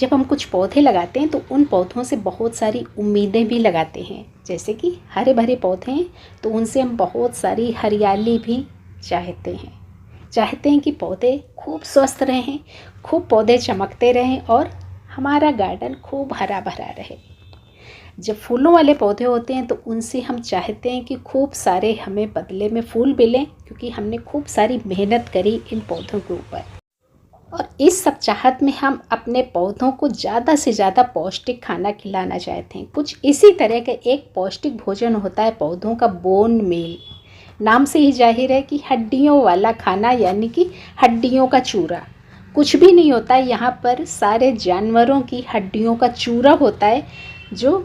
जब हम कुछ पौधे लगाते हैं तो उन पौधों से बहुत सारी उम्मीदें भी लगाते हैं। जैसे कि हरे भरे पौधे हैं तो उनसे हम बहुत सारी हरियाली भी चाहते हैं कि पौधे खूब स्वस्थ रहें, खूब पौधे चमकते रहें और हमारा गार्डन खूब हरा भरा रहे। जब फूलों वाले पौधे होते हैं तो उनसे हम चाहते हैं कि खूब सारे हमें बदले में फूल मिलें, क्योंकि हमने खूब सारी मेहनत करी इन पौधों के ऊपर। और इस सब चाहत में हम अपने पौधों को ज़्यादा से ज़्यादा पौष्टिक खाना खिलाना चाहते हैं। कुछ इसी तरह का एक पौष्टिक भोजन होता है पौधों का बोन मील। नाम से ही जाहिर है कि हड्डियों वाला खाना, यानी कि हड्डियों का चूरा। कुछ भी नहीं होता है, यहाँ पर सारे जानवरों की हड्डियों का चूरा होता है जो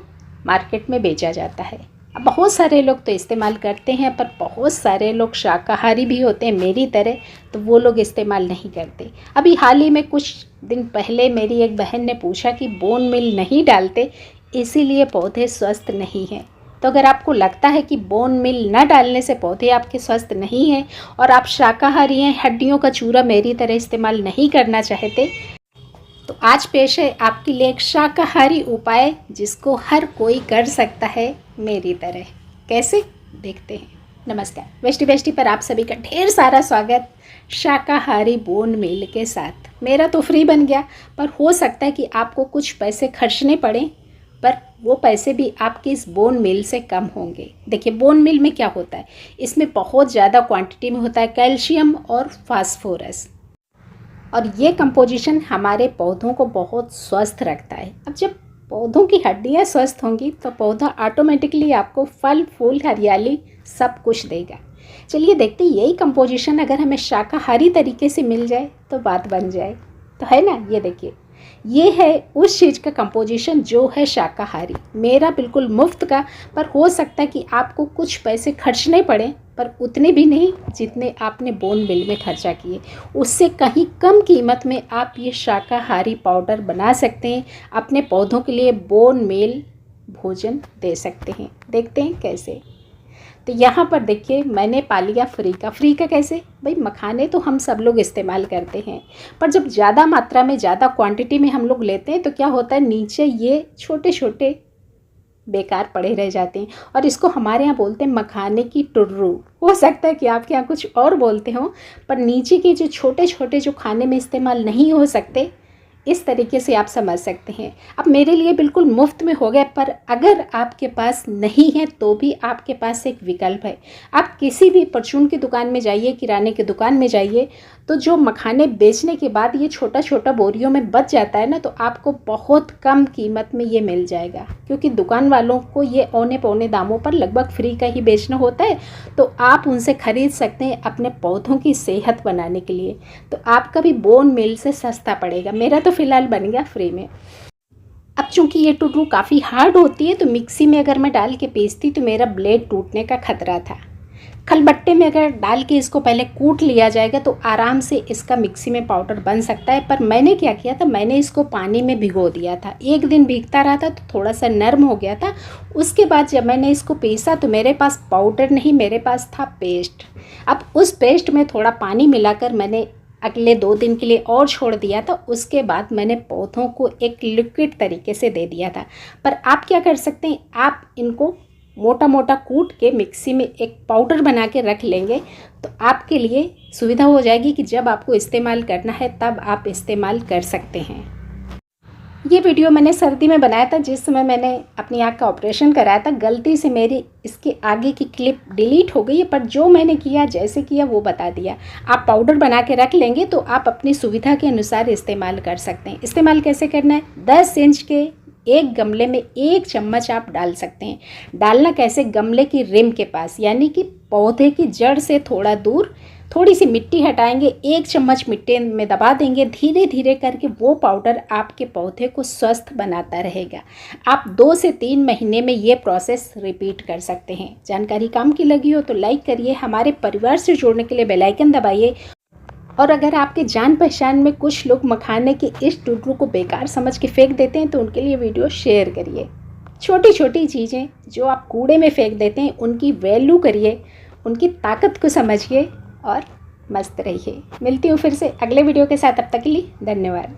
मार्केट में बेचा जाता है। अब बहुत सारे लोग तो इस्तेमाल करते हैं, पर बहुत सारे लोग शाकाहारी भी होते हैं मेरी तरह, तो वो लोग इस्तेमाल नहीं करते। अभी हाल ही में कुछ दिन पहले मेरी एक बहन ने पूछा कि बोन मील नहीं डालते इसीलिए पौधे स्वस्थ नहीं हैं। तो अगर आपको लगता है कि बोन मील न डालने से पौधे आपके स्वस्थ नहीं हैं और आप शाकाहारी हैं, हड्डियों का चूरा मेरी तरह इस्तेमाल नहीं करना चाहते, तो आज पेश है आपके लिए एक शाकाहारी उपाय जिसको हर कोई कर सकता है मेरी तरह। कैसे, देखते हैं। नमस्कार, वेस्टी बेस्टी पर आप सभी का ढेर सारा स्वागत शाकाहारी बोन मील के साथ। मेरा तो फ्री बन गया, पर हो सकता है कि आपको कुछ पैसे खर्चने पड़े, पर वो पैसे भी आपके इस बोन मील से कम होंगे। देखिए, बोन मील में क्या होता है, इसमें बहुत ज़्यादा क्वांटिटी में होता है कैल्शियम और फास्फोरस, और ये कंपोजिशन हमारे पौधों को बहुत स्वस्थ रखता है। अब जब पौधों की हड्डियाँ स्वस्थ होंगी तो पौधा ऑटोमेटिकली आपको फल फूल हरियाली सब कुछ देगा। चलिए देखते हैं, यही कंपोजिशन अगर हमें शाकाहारी तरीके से मिल जाए तो बात बन जाए, तो है ना। ये देखिए, ये है उस चीज़ का कंपोजिशन जो है शाकाहारी, मेरा बिल्कुल मुफ्त का। पर हो सकता है कि आपको कुछ पैसे खर्चने पड़े, पर उतने भी नहीं जितने आपने बोन मील में खर्चा किए। उससे कहीं कम कीमत में आप ये शाकाहारी पाउडर बना सकते हैं, अपने पौधों के लिए बोन मील भोजन दे सकते हैं। देखते हैं कैसे। तो यहाँ पर देखिए, मैंने पा लिया फ्री का कैसे भाई, मखाने तो हम सब लोग इस्तेमाल करते हैं, पर जब ज़्यादा मात्रा में ज़्यादा क्वांटिटी में हम लोग लेते हैं तो क्या होता है, नीचे ये छोटे छोटे बेकार पड़े रह जाते हैं, और इसको हमारे यहाँ बोलते हैं मखाने की टुर्रू। हो सकता है कि आपके यहाँ कुछ और बोलते हो, पर नीचे के जो छोटे छोटे जो खाने में इस्तेमाल नहीं हो सकते, इस तरीके से आप समझ सकते हैं। अब मेरे लिए बिल्कुल मुफ्त में हो गया, पर अगर आपके पास नहीं है तो भी आपके पास एक विकल्प है। आप किसी भी परचून की दुकान में जाइए, किराने की दुकान में जाइए, तो जो मखाने बेचने के बाद ये छोटा छोटा बोरियों में बच जाता है ना, तो आपको बहुत कम कीमत में ये मिल जाएगा, क्योंकि दुकान वालों को ये औने पौने दामों पर लगभग फ्री का ही बेचना होता है। तो आप उनसे ख़रीद सकते हैं अपने पौधों की सेहत बनाने के लिए, तो आपका भी बोन मील से सस्ता पड़ेगा। मेरा तो फ़िलहाल बन गया फ्री में। अब चूंकि ये टुर्रू काफ़ी हार्ड होती है, तो मिक्सी में अगर मैं डाल के पीसती तो मेरा ब्लेड टूटने का खतरा था। खलबट्टे में अगर डाल के इसको पहले कूट लिया जाएगा तो आराम से इसका मिक्सी में पाउडर बन सकता है। पर मैंने क्या किया था, मैंने इसको पानी में भिगो दिया था। एक दिन भीगता रहा था तो थोड़ा सा नरम हो गया था। उसके बाद जब मैंने इसको पीसा तो मेरे पास पाउडर नहीं, मेरे पास था पेस्ट। अब उस पेस्ट में थोड़ा पानी मिलाकर मैंने अगले 2 दिन के लिए और छोड़ दिया था। उसके बाद मैंने पौधों को एक लिक्विड तरीके से दे दिया था। पर आप क्या कर सकते हैं, आप इनको मोटा मोटा कूट के मिक्सी में एक पाउडर बना के रख लेंगे, तो आपके लिए सुविधा हो जाएगी कि जब आपको इस्तेमाल करना है तब आप इस्तेमाल कर सकते हैं। ये वीडियो मैंने सर्दी में बनाया था, जिस समय मैंने अपनी आँख का ऑपरेशन कराया था। गलती से मेरी इसके आगे की क्लिप डिलीट हो गई है, पर जो मैंने किया, जैसे किया वो बता दिया। आप पाउडर बना के रख लेंगे तो आप अपनी सुविधा के अनुसार इस्तेमाल कर सकते हैं। इस्तेमाल कैसे करना है, 10 इंच के एक गमले में 1 चम्मच आप डाल सकते हैं। डालना कैसे, गमले की रिम के पास, यानी कि पौधे की जड़ से थोड़ा दूर थोड़ी सी मिट्टी हटाएंगे, 1 चम्मच मिट्टी में दबा देंगे। धीरे धीरे करके वो पाउडर आपके पौधे को स्वस्थ बनाता रहेगा। आप 2 से 3 महीने में ये प्रोसेस रिपीट कर सकते हैं। जानकारी काम की लगी हो तो लाइक करिए, हमारे परिवार से जुड़ने के लिए बेल आइकन दबाइए, और अगर आपके जान पहचान में कुछ लोग मखाने की इस टुर्रू को बेकार समझ के फेंक देते हैं तो उनके लिए वीडियो शेयर करिए। छोटी छोटी चीज़ें जो आप कूड़े में फेंक देते हैं उनकी वैल्यू करिए, उनकी ताकत को समझिए और मस्त रहिए। मिलती हूँ फिर से अगले वीडियो के साथ, तब तक के लिए धन्यवाद।